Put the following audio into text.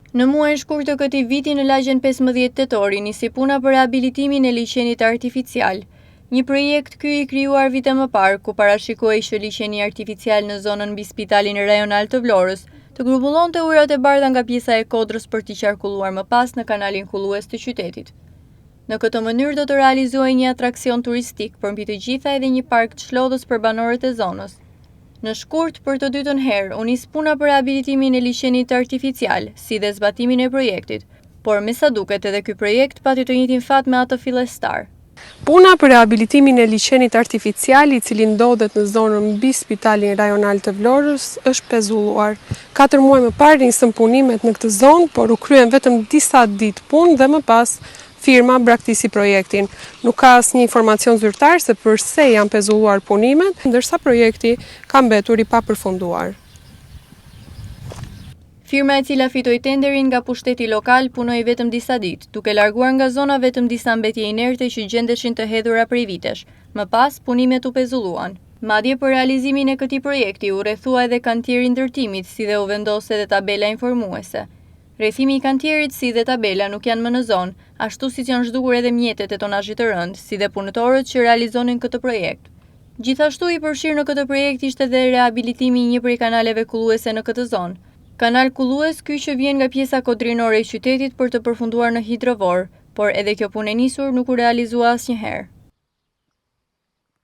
Në muajin shkurt të këtij viti në lagjen 15 tetori nisi puna për rehabilitimin e liçenit artificial. Një projekt ky i krijuar vite më parë, ku parashikohej që liçeni artificial në zonën mbi spitalin rajonal të Vlorës të grumbullonte ujërat e bardha nga pjesa e Kodrës për t'i qarkulluar më pas në kanalin kullues të qytetit. Në këtë mënyrë do të realizohej një atraksion turistik, por mbi të gjitha edhe një park çlodhës për banorët e zonës. Në shkurt, për të dytën herë, u nis puna për rehabilitimin e liçenit artificial, si dhe zbatimin e projektit, por me sa duket edhe ky projekt pati të njëjtin fat me atë fillestar. Puna për rehabilitimin e liçenit artificial, i cili ndodhet në zonën mbi spitalin rajonal të Vlorës, është pezulluar. 4 muaj më parë nisën punimet në këtë zonë, por u kryen vetëm disa ditë punë dhe më pas firma braktisi projektin. Nuk ka asnjë informacion zyrtar se përse janë pezulluar punimet, ndërsa projekti ka mbetur i papërfunduar. Firma e cila fitoi tenderin nga pushteti lokal punoi vetëm disa ditë, duke larguar nga zona vetëm disa mbetje inerte që gjendeshin të hedhura prej vitesh. Më pas, punimet u pezulluan. Madje për realizimin e këtij projekti u rrethua edhe kantieri i ndërtimit, si dhe u vendos edhe tabela informuese. Rrethimi i kantierit si dhe tabela nuk janë më në zonë, ashtu siç janë zhdukur edhe mjetet e tonazhit të rënd, si dhe punëtorët që realizonin këtë projekt. Gjithashtu i përfshirë në këtë projekt ishte edhe rehabilitimi i një prej kanaleve kulluese në këtë zonë. Kanal kullues ky që vjen nga pjesa kodrinore e qytetit për të përfunduar në hidrovor, por edhe kjo punë e nisur nuk u realizua asnjëherë.